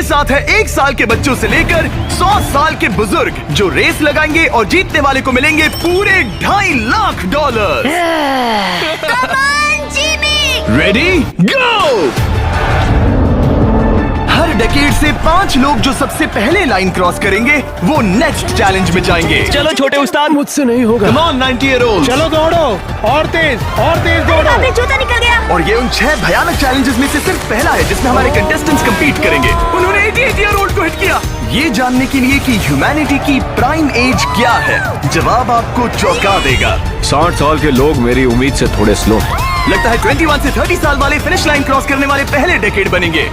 मेरे साथ है 1 साल के बच्चों से लेकर 100 साल के बुजुर्ग जो रेस लगाएंगे और जीतने वाले को मिलेंगे पूरे $2.5 लाख। Ready go. हर डेकेड से 5 लोग जो सबसे पहले लाइन क्रॉस करेंगे वो नेक्स्ट चैलेंज में जाएंगे। चलो छोटे उस्ताद, मुझसे नहीं होगा। Come on 90-year-olds। चलो दौड़ो, और तेज दौड़ो। जूता निकल गया। और ये उन 6 भयानक चैलेंजेस में से सिर्फ पहला है जिसमें हमारे कंटेस्टेंट्स compete करेंगे। उन्होंने 88-year-old को हिट किया। ये जानने के लिए कि ह्यूमैनिटी की प्राइम एज क्या है, जवाब आपको चौंका देगा। 60 साल के लोग मेरी उम्मीद से थोड़े स्लो हैं। लगता है 21 से 30 साल वाले फिनिश लाइन क्रॉस करने वाले पहले डेकेड बनेंगे।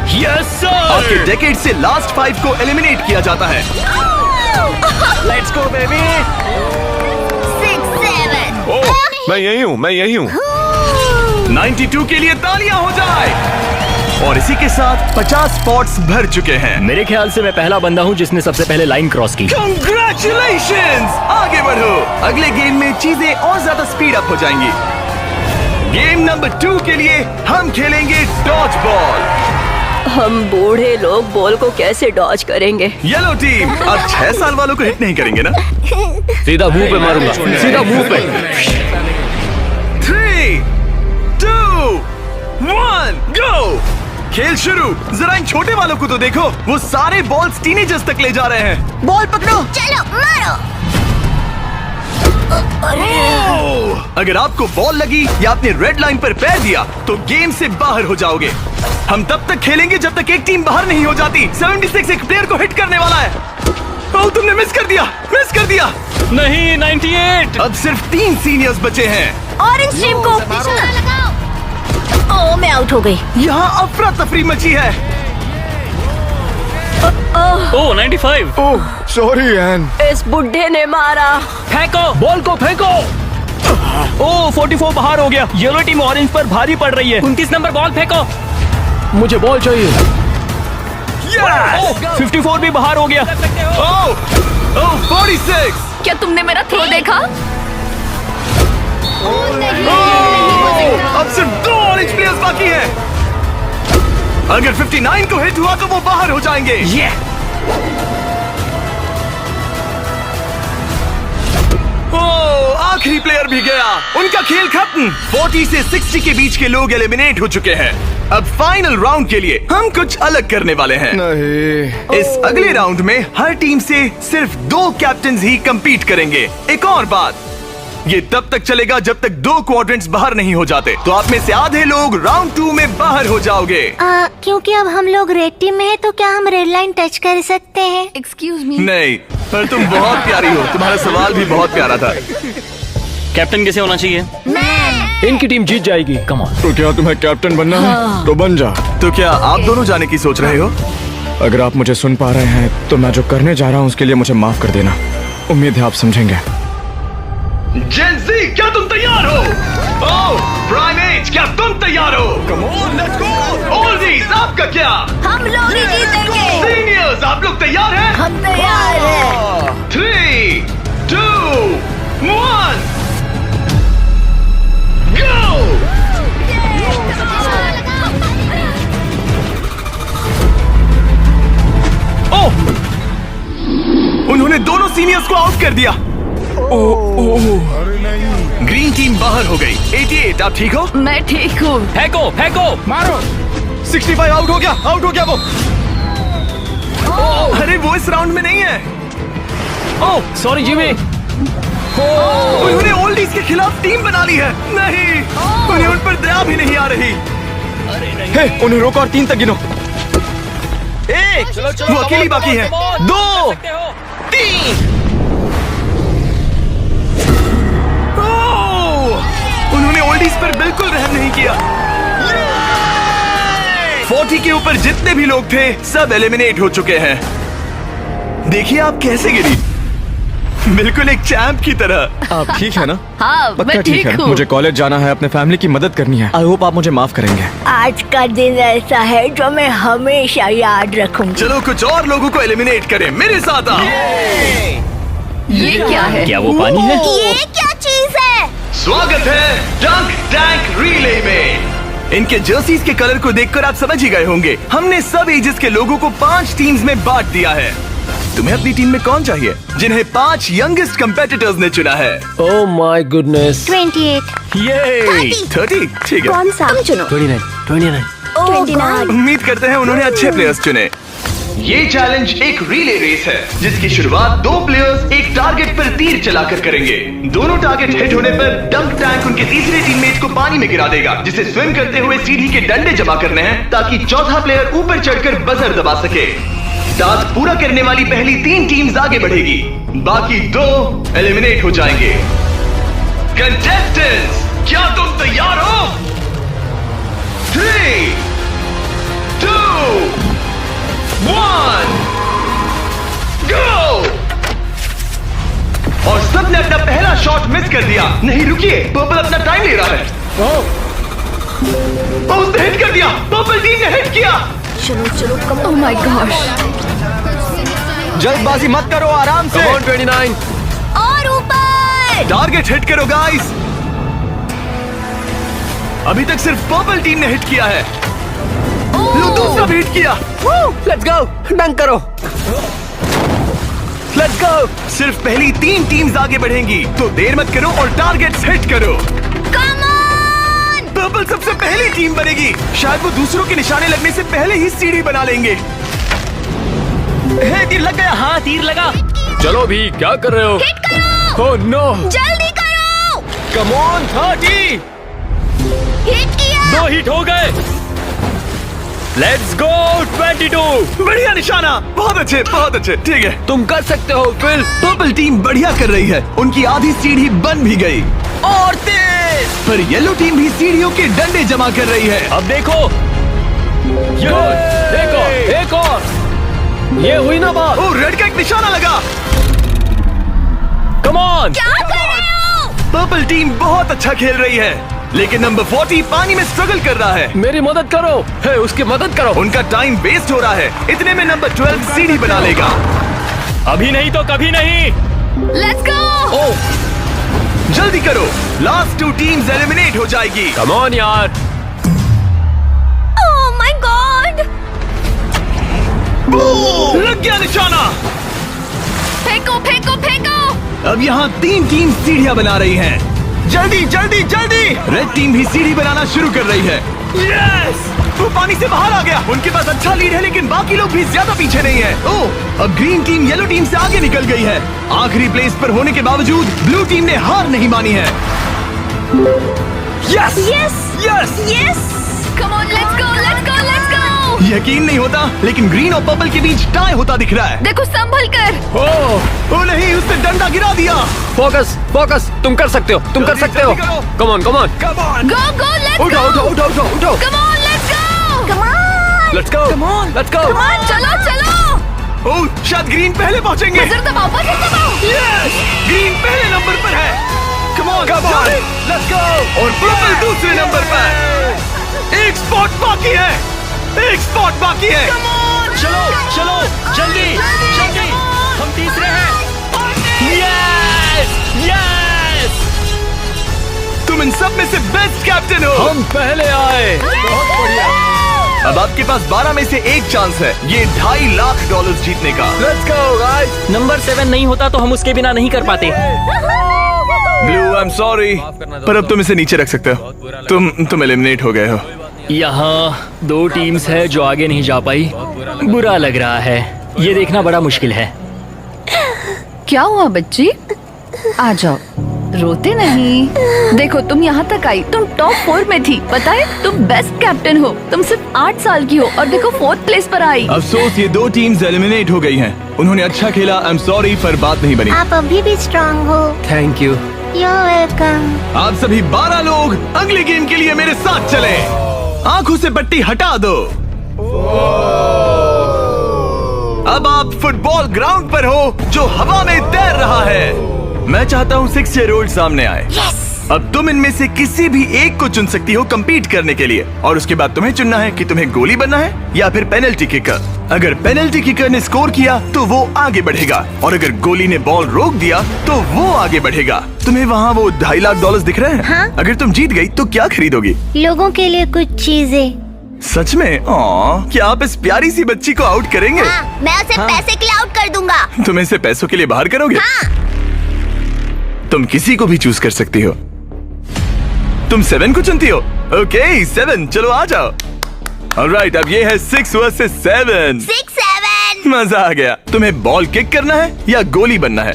Yes sir. आपके डेकेड से लास्ट 5 को एलिमिनेट किया जाता है। Let's go baby. 6, 7। ओह, मैं यही हूँ। 92 के लिए तालियां हो जाए। और इसी के साथ 50 स्पॉट्स भर चुके हैं। मेरे ख्याल से मैं पहला बंदा हूँ जिसने सबसे पहले लाइन क्रॉस की। Congratulations! आगे बढ़ो। अगले गेम में चीजें और ज्यादा स्पीड अप हो जाएंगी। गेम नंबर 2 के लिए हम खेलेंगे डॉज बॉल। हम बूढ़े लोग बॉल को कैसे डॉज करेंगे? येलो टीम अब 6 साल वालों को हिट नहीं करेंगे ना? सीधा मुंह पे मारूंगा, सीधा मुंह पे। 3, 2, 1, गो। खेल शुरू। जरा इन छोटे वालों को तो देखो, वो सारे बॉल्स टीनेजर्स तक ले जा रहे हैं। बॉल पकड़ो। चलो मारो। अगर आपको बॉल लगी या आपने रेड लाइन पर पैर दिया तो गेम से बाहर हो जाओगे। हम तब तक खेलेंगे जब तक एक टीम बाहर नहीं हो जाती। 76 एक प्लेयर को हिट करने वाला है। ओह, तुमने मिस कर दिया। नहीं, 98। अब सिर्फ 3 सीनियर्स बचे हैं। ऑरेंज टीम को लगाओ। ओह, मैं आउट हो गई। यहाँ अफरा तफरी मची है। ओह 95। ओह, सॉरी एन। इस बुड्ढे ने मारा। फेंको, बॉल को फेंको। ओह 44 बाहर हो गया। येलो टीम ऑरेंज पर भारी पड़ रही है। 29 नंबर बॉल फेंको। मुझे बॉल चाहिए। Yes! 54 भी बाहर हो गया। ओह 46। क्या तुमने मेरा थ्रो देखा? अब सिर्फ 2 ऑरेंज प्लेयर्स बाकी हैं। अगर 59 को हिट हुआ तो वो बाहर हो जाएंगे। आखिरी प्लेयर भी गया। उनका खेल खत्म। 40 से 60 के बीच के लोग एलिमिनेट हो चुके हैं। अब फाइनल राउंड के लिए हम कुछ अलग करने वाले हैं। नहीं। इस अगले राउंड में हर टीम से सिर्फ 2 कैप्टन्स ही compete करेंगे। एक और बात, ये तब तक चलेगा जब तक 2 क्वाड्रेंट्स बाहर नहीं हो जाते। तो आप में से आधे लोग राउंड 2 में बाहर हो जाओगे। क्योंकि अब हम लोग रेड टीम में हैं, तो क्या हम रेड लाइन टच कर सकते हैं? Excuse me. नहीं, पर तुम बहुत प्यारी हो। तुम्हारा सवाल भी बहुत प्यारा था। कैप्टन कैसे होना चाहिए? मैं। इनकी टीम जीत जाएगी। Come on. तो क्या तुम्हें कैप्टन बनना है? तो बन जा। तो क्या आप दोनों जाने की सोच रहे हो? अगर आप मुझे सुन पा रहे हैं तो मैं जो करने जा रहा हूँ उसके लिए मुझे माफ कर देना। उम्मीद है आप समझेंगे। जेंजी, क्या तुम तैयार हो? ओह, प्राइमेट, क्या तुम तैयार हो? Come on, let's go! Oldies, आपका क्या? हम लोग ही जीतेंगे। सीनियर्स, आप लोग तैयार हैं? हम तैयार हैं। 3, 2, 1, go! ओह! उन्होंने दोनों सीनियर्स को आउट कर दिया। ग्रीन टीम बाहर हो गई। 88, आप ठीक हो? मैं ठीक हूँ। फेंको, फेंको। मारो। 65 आउट हो गया वो। अरे वो इस राउंड में नहीं है। Oh sorry Jimmy. उन्होंने ओल्डीज के खिलाफ टीम बना ली है। नहीं, उन्हें उन पर दया भी नहीं आ रही। हे, उन्हें रोको और 3 तक गिनो। 1, वो अकेली बाकी है। 2, 3। उन्होंने ओल्डीज पर बिल्कुल रहम नहीं किया। 40 के ऊपर जितने भी लोग थे सब एलिमिनेट हो चुके हैं। देखिए आप कैसे गिरी, बिल्कुल एक चैंप की तरह। आप ठीक है ना? हाँ, पक्का मैं ठीक है। हूँ। मुझे कॉलेज जाना है, अपने फैमिली की मदद करनी है। आई होप आप मुझे माफ करेंगे। आज का दिन ऐसा है जो मैं हमेशा याद रखूंगी। चलो कुछ और लोगों को एलिमिनेट करें। मेरे साथ आओ। ये क्या है? क्या वो पानी है? ये क्या चीज है? स्वागत है डंक टैंक रिले में। इनके जर्सीज के कलर को देखकर आप समझ ही गए होंगे। हमने सब एजेस के लोगों को 5 टीम्स में बांट दिया है। तुम्हें अपनी टीम में कौन चाहिए? जिन्हें 5 यंगेस्ट कंपेटिटर्स ने चुना है। Oh my goodness. 28। ये 30 ठीक है। कौन सा? तुम चुनो। 29। 29। उम्मीद करते हैं उन्होंने अच्छे प्लेयर्स चुने। ये चैलेंज एक रिले रेस है जिसकी शुरुआत 2 प्लेयर्स एक टारगेट पर तीर चलाकर करेंगे। दोनों टारगेट हिट होने पर डंक टैंक उनके तीसरे टीममेट को पानी में गिरा देगा, जिसे स्विम करते हुए सीढ़ी के डंडे जमा करने हैं ताकि चौथा प्लेयर ऊपर चढ़कर बजर दबा सके। टास्क पूरा करने वाली पहली 3 टीम्स आगे बढ़ेगी, बाकी 2 एलिमिनेट हो जाएंगे। कंटेस्टेंट्स, क्या तुम तैयार हो? 3, 2, 1, go! और सबने अपना पहला शॉट मिस कर दिया। नहीं रुकिए, पर्पल अपना टाइम ले रहा है। उसने हिट कर दिया। पर्पल टीम ने हिट किया। चलो ओह माय गॉश। जल्दबाजी मत करो, आराम से। Come on 29। और ऊपर। टारगेट हिट करो गाइस। अभी तक सिर्फ पर्पल टीम ने हिट किया है। लो दूसरा भी हिट किया। लेट्स गो, डंक करो। Let's go. सिर्फ पहली 3 टीम्स आगे बढ़ेंगी, तो देर मत करो और टारगेट्स हिट करो। Come on. पर्पल सबसे पहली टीम बनेगी। शायद वो दूसरों के निशाने लगने से पहले ही सीढ़ी बना लेंगे। हे, तीर लग गया। हाँ, तीर लगा। चलो भी, क्या कर रहे हो? हिट करो। Oh no. जल्दी करो। Come on 30। हिट किया। 2 हिट हो गए। Let's go 22। बढ़िया निशाना। बहुत अच्छे। ठीक है, तुम कर सकते हो फिल। पर्पल टीम बढ़िया कर रही है। उनकी आधी सीढ़ी बन भी गई और तेज। पर येलो टीम भी सीढ़ियों के डंडे जमा कर रही है। अब देखो। एक और। ये हुई ना बात। ओ, रेड का एक निशाना लगा। Come on. क्या कर रहे हो? पर्पल टीम बहुत अच्छा खेल रही है, लेकिन नंबर 40 पानी में स्ट्रगल कर रहा है। मेरी मदद करो। हे, उसकी मदद करो। उनका टाइम वेस्ट हो रहा है। इतने में नंबर 12 सीढ़ी बना लेगा। अभी नहीं तो कभी नहीं। Let's go. ओह, जल्दी करो, लास्ट 2 टीम्स एलिमिनेट हो जाएगी। कम ऑन यार। Oh my God. लग गया निशाना। फेंको। अब यहाँ 3 टीम सीढ़ियाँ बना रही हैं। जल्दी। रेड टीम भी सीढ़ी बनाना शुरू कर रही है। यस! वो पानी से बाहर आ गया। उनके पास अच्छा लीड है, लेकिन बाकी लोग भी ज्यादा पीछे नहीं है। ओह, अब ग्रीन टीम येलो टीम से आगे निकल गई है। आखिरी प्लेस पर होने के बावजूद ब्लू टीम ने हार नहीं मानी है। Yes! Come on, let's go. यकीन नहीं होता, लेकिन ग्रीन और पर्पल के बीच टाई होता दिख रहा है। देखो संभल कर। ओह नहीं, उसने डंडा गिरा दिया। फोकस। तुम कर सकते हो। जल्दी करो। Come on. गो लेट्स उठाओ। Come on, let's go. चलो। ओह, शायद ग्रीन पहले पहुंचेंगे। बजर दबाओ। यस! ग्रीन पहले नंबर पर है। Come on, let's go. और पर्पल दूसरे नंबर पर। एक स्पॉट बाकी है। चलो जल्दी। हम तीसरे हैं। यस। तुम इन सब में से बेस्ट कैप्टन हो। हम पहले आए। बहुत बढ़िया। अब आपके पास 12 में से 1 चांस है ये $2.5 लाख जीतने का। Let's go guys. नंबर 7 नहीं होता तो हम उसके बिना नहीं कर पाते। ब्लू, आई एम सॉरी, पर अब तुम इसे नीचे रख सकते हो। तुम एलिमिनेट हो गए हो। यहाँ 2 टीम्स है जो आगे नहीं जा पाई। बुरा लग रहा है। ये देखना बड़ा मुश्किल है। क्या हुआ बच्ची? आ जाओ, रोते नहीं। देखो तुम यहाँ तक आई, तुम टॉप 4 में थी। पता है तुम बेस्ट कैप्टन हो। तुम सिर्फ 8 साल की हो और देखो 4th प्लेस पर आई। अफसोस, ये 2 टीम्स एलिमिनेट हो गई हैं। उन्होंने अच्छा खेला, आई एम सॉरी, पर बात नहीं बनी। आप अभी भी स्ट्रांग हो। Thank you. You're welcome। आप सभी 12 लोग अगले गेम के लिए मेरे साथ चलें। आंखों से पट्टी हटा दो। अब आप फुटबॉल ग्राउंड पर हो जो हवा में तैर रहा है। मैं चाहता हूँ 6 ईयर ओल्ड सामने आए। अब तुम इनमें से किसी भी एक को चुन सकती हो compete करने के लिए, और उसके बाद तुम्हें चुनना है कि तुम्हें गोली बनना है या फिर पेनल्टी किकर। अगर पेनल्टी किकर ने स्कोर किया तो वो आगे बढ़ेगा, और अगर गोली ने बॉल रोक दिया तो वो आगे बढ़ेगा। तुम्हें वहाँ वो $2.5 लाख दिख रहे हैं? हाँ। अगर तुम जीत गई तो क्या खरीदोगी? लोगों के लिए कुछ चीजें। सच में? क्या आप इस प्यारी सी बच्ची को आउट करेंगे? हाँ, मैं उसे पैसे के लिए आउट कर दूंगा। तुम इसे पैसों के लिए बाहर करोगे? हाँ। तुम किसी को भी चूज कर सकती हो। तुम 7 को चुनती हो? ओके 7, चलो आ जाओ। ऑलराइट, अब ये है 6 वर्सेस 7। 6-7। मजा आ गया। तुम्हें बॉल किक करना है या गोली बनना है?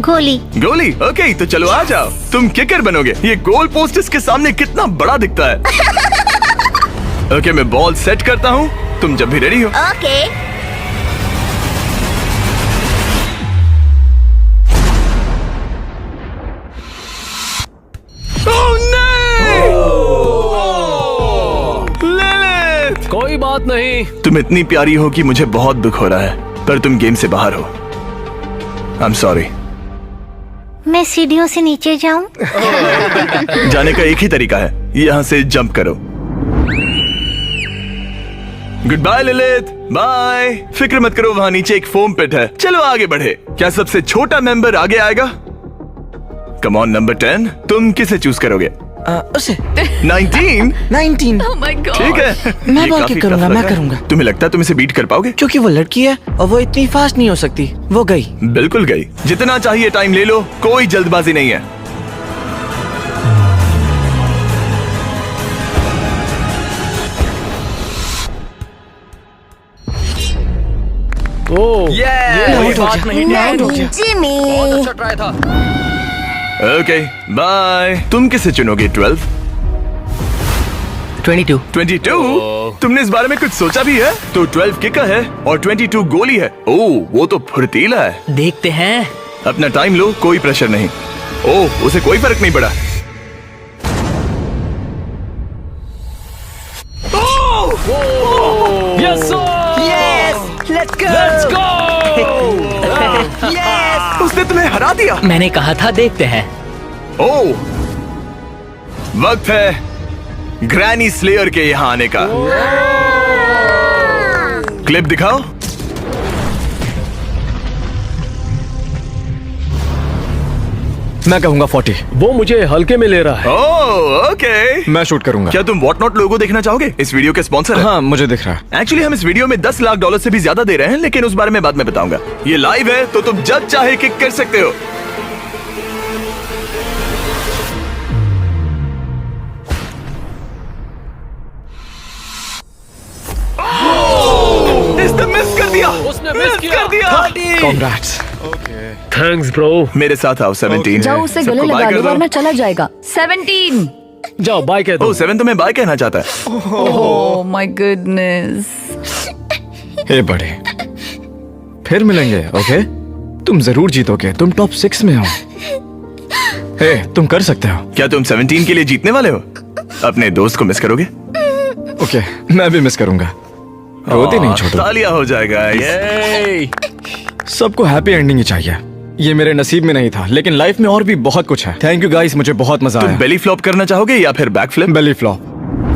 गोली। गोली? ओके, तो चलो आ जाओ। तुम किकर बनोगे। ये गोल पोस्ट इसके सामने कितना बड़ा दिखता है। ओके, मैं बॉल सेट करता हूँ, तुम जब भी रेडी हो। ओके। लिलिथ! कोई बात नहीं। तुम इतनी प्यारी हो कि मुझे बहुत दुख हो रहा है, पर तुम गेम से बाहर हो। I am sorry. मैं सीढ़ियों से नीचे जाऊं? जाने का एक ही तरीका है, यहाँ से जंप करो। Good bye Lilith, bye. फिक्र मत करो, वहाँ नीचे एक फोम पिट है। चलो आगे बढ़े। क्या सबसे छोटा मेंबर आगे आएगा? कम ऑन नंबर 10, तुम किसे चूज करोगे? उसे 19? 19। Oh my God. ठीक है, मैं ये बॉल काफी किक करूंगा, tough लग मैं रहा है। करूंगा। तुम्हें लगता है तुम इसे बीट कर पाओगे? क्योंकि वो लड़की है और वो इतनी फास्ट नहीं हो सकती। वो गई। बिल्कुल गई। जितना चाहिए टाइम ले लो, कोई जल्दबाजी नहीं है। ओह ये आउट हो बात गया। नहीं। आउट हो गया। जिमी। अच्छा ट्राई था। Okay bye. तुम किसे चुनोगे? 12? 22। 22? तुमने इस बारे में कुछ सोचा भी है? तो 12 किकर है और 22 गोली है। ओह, वो तो फुर्तीला है। देखते हैं। अपना टाइम लो, कोई प्रेशर नहीं। ओह, उसे कोई फर्क नहीं पड़ा। Yes sir. Yes, let's go. Let's go. Yes. उसने तुम्हें हरा दिया। मैंने कहा था देखते हैं। ओह, वक्त है ग्रैनी स्लेयर के यहाँ आने का। क्लिप दिखाओ। मैं कहूंगा 40। वो मुझे हल्के में ले रहा है। Oh okay. मैं शूट करूंगा। क्या तुम व्हाट नॉट लोगो देखना चाहोगे? इस वीडियो के स्पॉन्सर है। हाँ, मुझे दिख रहा है। एक्चुअली हम इस वीडियो में $10 लाख से भी ज्यादा दे रहे हैं, लेकिन उस बारे में बाद में बताऊंगा। ये लाइव है तो तुम जब चाहे किक कर सकते हो। इसने मिस कर दिया। उसने मिस किया। कर दिया। Congrats। Thanks bro. मेरे साथ आओ। 17 जाओ है। उसे सबको गले बाय लगा कर लो दो। वरना चला जाएगा। 17। जाओ बाय कह दो। ओह, 7 तुम्हें बाय कहना चाहता है। Oh my goodness. हे बड़े, फिर मिलेंगे। ओके, तुम जरूर जीतोगे। तुम टॉप 6 में हो। हे, तुम कर सकते हो। क्या तुम 17 के लिए जीतने वाले हो? अपने दोस्त को मिस करोगे? ओके, मैं भी मिस करूंगा। रोती नहीं छोड़ो। तालियां हो जाएगा। ये सबको हैप्पी एंडिंग ही चाहिए। ये मेरे नसीब में नहीं था, लेकिन लाइफ में और भी बहुत कुछ है। थैंक यू गाइस, मुझे बहुत मजा तुम आया। बेली फ्लॉप करना चाहोगे या फिर back flip? Belly flop.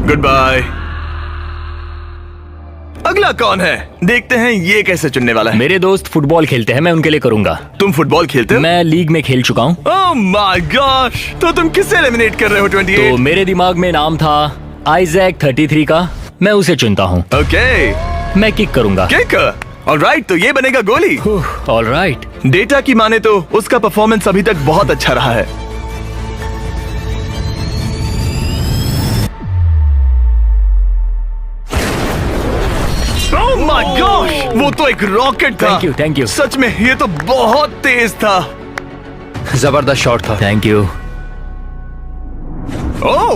Good bye. अगला कौन है? देखते हैं ये कैसे चुनने वाला है। मेरे दोस्त फुटबॉल खेलते हैं, मैं उनके लिए करूंगा। तुम फुटबॉल खेलते हो? मैं लीग में खेल चुका हूँ। ओह माय गॉश, तो तुम किससे एलिमिनेट कर रहे हो? 28? तो मेरे दिमाग में नाम था आइजैक 33 का। मैं उसे चुनता हूँ। ओके, मैं किक करूंगा। किक। ऑलराइट, तो ये बनेगा गोली। ऑलराइट। डेटा की माने तो उसका परफॉर्मेंस अभी तक बहुत अच्छा रहा है। ओह माय गॉश, वो तो एक रॉकेट था। Thank you. सच में ये तो बहुत तेज था। जबरदस्त शॉट था। Thank you. ओह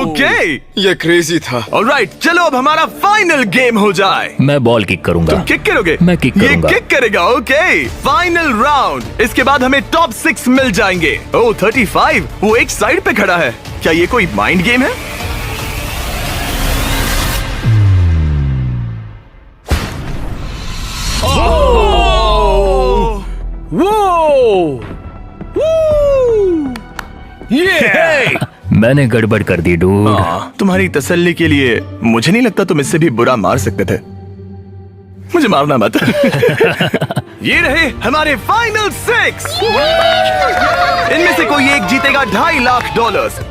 ओके, ये क्रेजी था। ऑलराइट, चलो अब हमारा फाइनल गेम हो जाए। मैं बॉल किक करूंगा। तुम किक करोगे? मैं किक ये करूंगा। किक करेगा। Okay, final round. इसके बाद हमें टॉप 6 मिल जाएंगे। ओह 35, वो एक साइड पे खड़ा है। क्या ये कोई माइंड गेम है? वो ये मैंने गड़बड़ कर दी डूड। तुम्हारी तसल्ली के लिए मुझे नहीं लगता तुम इससे भी बुरा मार सकते थे। मुझे मारना मत। ये रहे हमारे फाइनल 6। इनमें से कोई एक जीतेगा $2.5 लाख।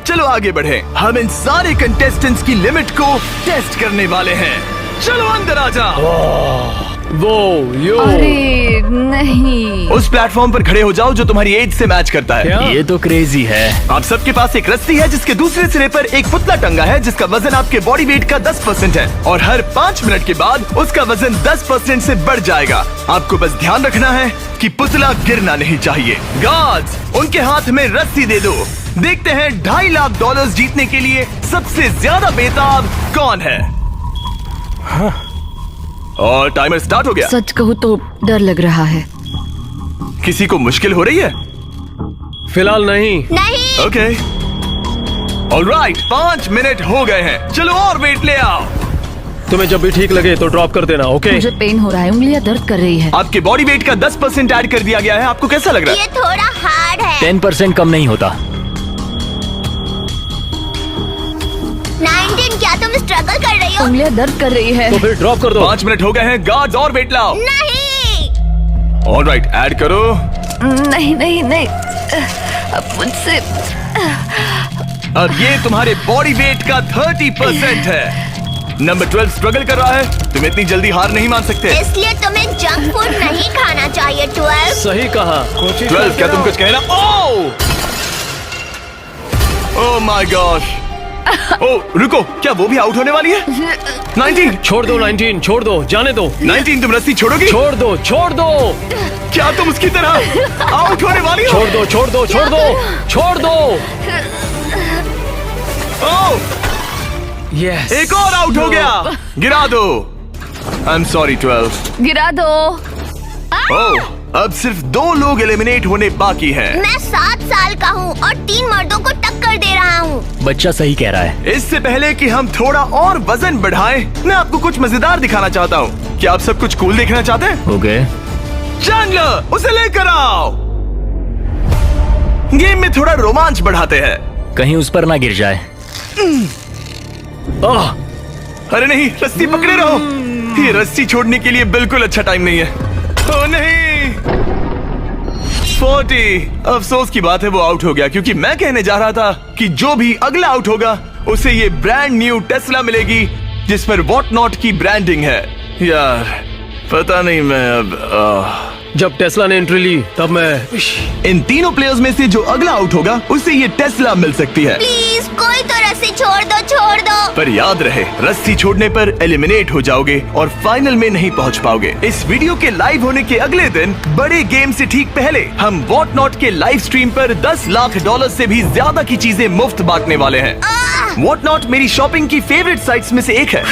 चलो आगे बढ़े। हम इन सारे कंटेस्टेंट्स की लिमिट को टेस्ट करने वाले हैं। चलो अंदर आ जाओ। वो यो अरे नहीं। उस प्लेटफॉर्म पर खड़े हो जाओ जो तुम्हारी एज से मैच करता है। क्या? ये तो क्रेजी है। आप सबके पास एक रस्सी है जिसके दूसरे सिरे पर एक पुतला टंगा है जिसका वजन आपके बॉडी वेट का 10% है और हर 5 मिनट के बाद उसका वजन 10% से बढ़ जाएगा। आपको बस ध्यान रखना है कि पुतला गिरना नहीं चाहिए। गार्ड्स, उनके हाथ में रस्सी दे दो। देखते हैं $2.5 लाख जीतने के लिए सबसे ज्यादा बेताब कौन है। और टाइमर स्टार्ट हो गया। सच कहूँ तो डर लग रहा है। किसी को मुश्किल हो रही है? फिलहाल नहीं। नहीं। ओके ऑलराइट, 5 मिनट हो गए हैं। चलो और वेट ले आओ। तुम्हें जब भी ठीक लगे तो ड्रॉप कर देना। ओके मुझे पेन हो रहा है, उंगलियां दर्द कर रही है। आपके बॉडी वेट का 10% ऐड कर दिया गया है। आपको कैसा लग रहा है? ये थोड़ा हार्ड है। 10% कम नहीं होता। 19, क्या तुम स्ट्रगल कर रही हो? उंगलियां दर्द कर रही है। तो फिर ड्रॉप कर दो। 5 मिनट हो गए हैं। गार्ड्स और वेट लाओ। नहीं। ऑलराइट, ऐड करो। नहीं नहीं नहीं, अब मुझसे अब ये तुम्हारे बॉडी वेट का 30% है। नंबर 12 स्ट्रगल कर रहा है। तुम इतनी जल्दी हार नहीं मान सकते। इसलिए तुम्हें जंक फूड नहीं खाना चाहिए। 12। सही कहा। 12, क्या तुम कुछ कहना? Oh my gosh. ओह रुको, क्या वो भी आउट होने वाली है? 19। छोड़ दो 19, छोड़ दो, जाने दो। 19, तुम रस्सी छोड़ोगी? छोड़ दो, छोड़ दो, क्या तुम उसकी तरह आउट होने वाली हो? छोड़ दो, छोड़ दो, छोड़ दो, छोड़ दो। ओह, यस। एक और आउट हो गया। गिरा दो। I am sorry 12। गिरा दो। ओह, अब सिर्फ 2 लोग एलिमिनेट होने बाकी हैं। मैं 7 साल का हूँ और 3 मर्दों को टक्कर दे रहा हूँ। बच्चा सही कह रहा है। इससे पहले कि हम थोड़ा और वजन बढ़ाएं, मैं आपको कुछ मजेदार दिखाना चाहता हूँ। क्या आप सब कुछ कूल देखना चाहते हैं? ओके। चैंडलर, उसे लेकर आओ। गेम में थोड़ा रोमांच बढ़ाते हैं। कहीं उस पर ना गिर जाए। आह, अरे नहीं, रस्सी पकड़े रहो। ये रस्सी छोड़ने के लिए बिल्कुल अच्छा टाइम नहीं है। ओह नहीं, 40। अफसोस की बात है वो आउट हो गया, क्योंकि मैं कहने जा रहा था कि जो भी अगला आउट होगा उसे ये ब्रांड न्यू टेस्ला मिलेगी जिस पर वॉट नॉट की ब्रांडिंग है। यार पता नहीं, मैं अब जब टेस्ला ने एंट्री ली तब मैं इन तीनों प्लेयर्स में से जो अगला आउट होगा उसे ये टेस्ला मिल सकती है। प्लीज कोई तो रस्सी छोड़ दो, छोड़ दो। पर याद रहे, रस्सी छोड़ने पर एलिमिनेट हो जाओगे और फाइनल में नहीं पहुंच पाओगे। इस वीडियो के लाइव होने के अगले दिन, बड़े गेम से ठीक पहले, हम वॉट नॉट के लाइव स्ट्रीम पर $10 लाख से भी ज्यादा की चीजें मुफ्त बांटने वाले हैं। वॉट नॉट मेरी शॉपिंग की फेवरेट साइट्स में से एक है।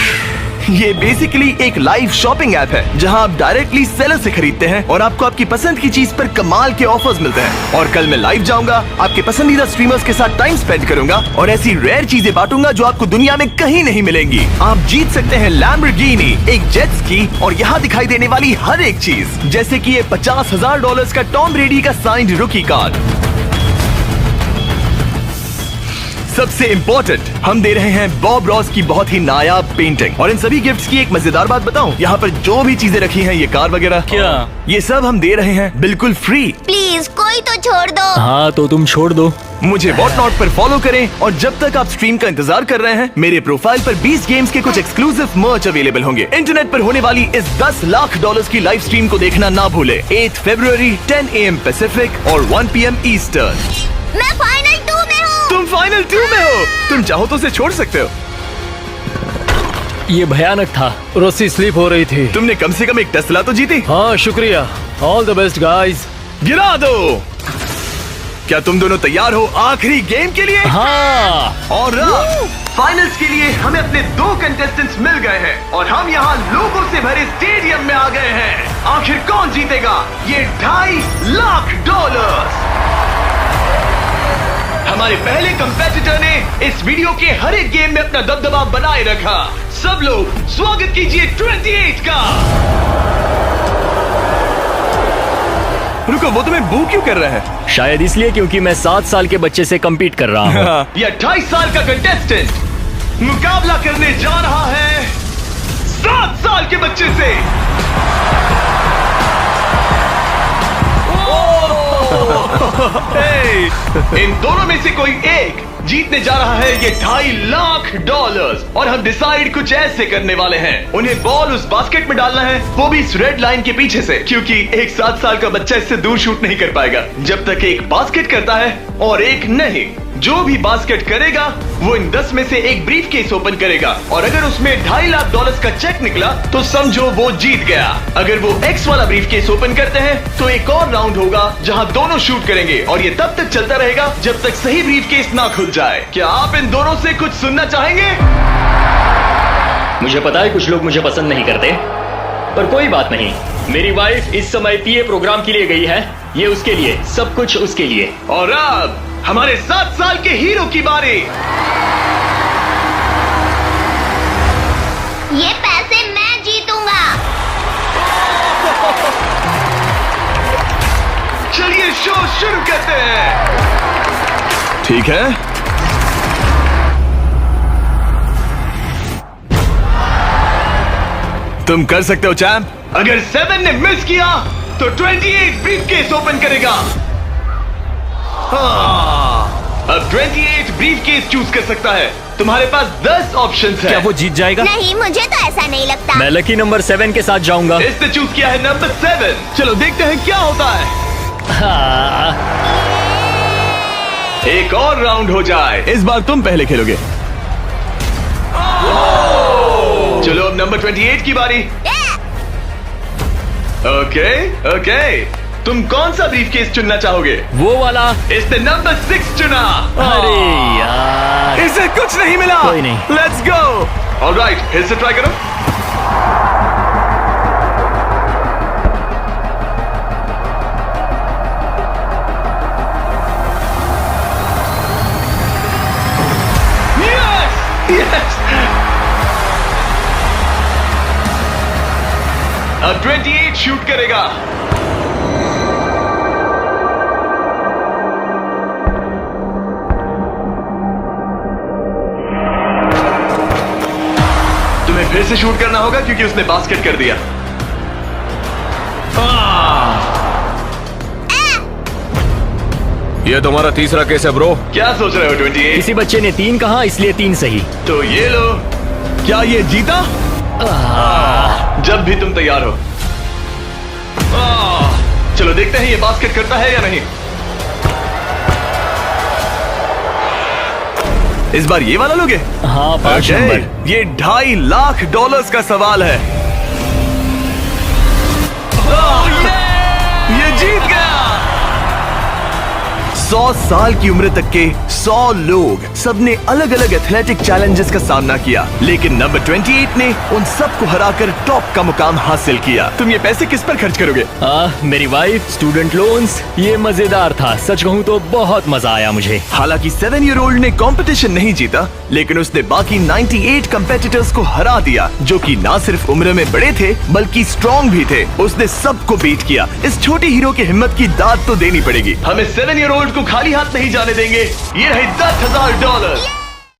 ये बेसिकली एक लाइव शॉपिंग ऐप है जहां आप डायरेक्टली सेलर से खरीदते हैं और आपको आपकी पसंद की चीज पर कमाल के ऑफर्स मिलते हैं। और कल मैं लाइव जाऊंगा, आपके पसंदीदा स्ट्रीमर्स के साथ टाइम स्पेंड करूंगा और ऐसी रेयर चीजें बांटूंगा जो आपको दुनिया में कहीं नहीं मिलेंगी। आप जीत सकते हैं लैम्बोर्गिनी, एक जेट स्की और यहाँ दिखाई देने वाली हर एक चीज, जैसे कि ये $50,000 का टॉम ब्रेडी का साइंड रुकी कार्ड। सबसे इम्पोर्टेंट, हम दे रहे हैं बॉब रॉस की बहुत ही नायाब पेंटिंग। और इन सभी गिफ्ट्स की एक मजेदार बात बताऊं, यहाँ पर जो भी चीजें रखी हैं, ये कार वगैरह, क्या? ये सब हम दे रहे हैं बिल्कुल फ्री। प्लीज कोई तो छोड़ दो। हाँ तो तुम छोड़ दो। मुझे वॉट नॉट पर फॉलो करें और जब तक आप स्ट्रीम का इंतजार कर रहे हैं, मेरे प्रोफाइल पर 20 गेम्स के कुछ एक्सक्लूसिव मर्च अवेलेबल होंगे। इंटरनेट पर होने वाली इस $10 लाख की लाइव स्ट्रीम को देखना ना भूले। 8 फरवरी 10 AM पैसिफिक और 1 PM ईस्टर्न। मैं फाइनल 2 में हूँ। तुम फाइनल 2 में हो। तुम चाहो तो उसे छोड़ सकते हो। ये भयानक था। रस्सी स्लिप हो रही थी। तुमने कम से कम एक टेस्ला तो जीती। हाँ शुक्रिया। All the best guys. गिरा दो। क्या तुम दोनों तैयार हो आखिरी गेम के लिए? हाँ। और फाइनल्स के लिए हमें अपने 2 कंटेस्टेंट्स मिल गए हैं और हम यहाँ लोगों से भरे स्टेडियम में आ गए हैं। आखिर कौन जीतेगा ये $2.5 लाख? हमारे पहले कंपेटिटर ने इस वीडियो के हर एक गेम में अपना दबदबा बनाए रखा। सब लोग स्वागत कीजिए 28 का। रुको, वो तुम्हें बू क्यों कर रहा है? शायद इसलिए क्योंकि मैं 7 साल के बच्चे से कम्पीट कर रहा हूँ। ये 28 साल का कंटेस्टेंट मुकाबला करने जा रहा है 7 साल के बच्चे से। इन दोनों में से कोई एक जीतने जा रहा है ये $2.5 लाख और हम डिसाइड कुछ ऐसे करने वाले हैं। उन्हें बॉल उस बास्केट में डालना है, वो भी इस रेड लाइन के पीछे से, क्योंकि एक 7 साल का बच्चा इससे दूर शूट नहीं कर पाएगा जब तक एक बास्केट करता है और एक नहीं। जो भी बास्केट करेगा वो इन 10 में से एक ब्रीफ केस ओपन करेगा और अगर उसमें $2.5 लाख का चेक निकला तो समझो वो जीत गया। अगर वो एक्स वाला ब्रीफ केस ओपन करते हैं तो एक और राउंड होगा जहां दोनों शूट करेंगे और ये तब तक चलता रहेगा जब तक सही ब्रीफ केस ना खुल जाए। क्या आप इन दोनों से कुछ सुनना चाहेंगे? मुझे पता है कुछ लोग मुझे पसंद नहीं करते, पर कोई बात नहीं। मेरी वाइफ इस समय पीए प्रोग्राम के लिए गई है, ये उसके लिए, सब कुछ उसके लिए। और अब हमारे 7 साल के हीरो की बारी। ये पैसे मैं जीतूंगा। चलिए शो शुरू करते हैं। ठीक है, तुम कर सकते हो चैंप। अगर 7 ने मिस किया तो 28 ब्रीफकेस ओपन करेगा। अब 28 ब्रीफकेस चूज कर सकता है। तुम्हारे पास 10 ऑप्शंस हैं। क्या वो जीत जाएगा? नहीं, मुझे तो ऐसा नहीं लगता। मैं लकी नंबर 7 के साथ जाऊंगा। इसने चूज किया है नंबर 7। चलो देखते हैं क्या होता है। एक और राउंड हो जाए। इस बार तुम पहले खेलोगे। चलो अब नंबर 28 की बारी। ओके ओके, तुम कौन सा ब्रीफकेस चुनना चाहोगे? वो वाला। इसने नंबर 6 चुना। अरे यार, इसे कुछ नहीं मिला। कोई नहीं। Let's go. ऑलराइट, फिर से ट्राई करो। Yes yes. अब 28 शूट करेगा। तुम्हें फिर से शूट करना होगा क्योंकि उसने बास्केट कर दिया। ये तुम्हारा तीसरा केस है ब्रो। क्या सोच रहे हो 28? किसी बच्चे ने 3 कहा इसलिए 3 सही। तो ये लो। क्या ये जीता? जब भी तुम तैयार हो। चलो देखते हैं ये बास्केट करता है या नहीं। इस बार ये वाला लोगे? हाँ, 5 Okay, नंबर। ये $2.5 लाख का सवाल है। ये जीत गया। 100 साल की उम्र तक के 100 लोग, सबने अलग अलग एथलेटिक चैलेंजेस का सामना किया, लेकिन नंबर 28 ने उन सबको हराकर टॉप का मुकाम हासिल किया। तुम ये पैसे किस पर खर्च करोगे? मेरी वाइफ, स्टूडेंट लोन्स। ये मजेदार था, सच कहूँ तो बहुत मजा आया मुझे। हालांकि 7 ईयर ओल्ड ने कंपटीशन नहीं जीता, लेकिन उसने बाकी 98 कंपेटिटर्स को हरा दिया, जो कि ना सिर्फ उम्र में बड़े थे बल्कि स्ट्रॉन्ग भी थे। उसने सबको बीट किया। इस छोटे हीरो की हिम्मत की दाद तो देनी पड़ेगी। हमें 7 ईयर ओल्ड को खाली हाथ नहीं जाने देंगे। ये रहे $10,000।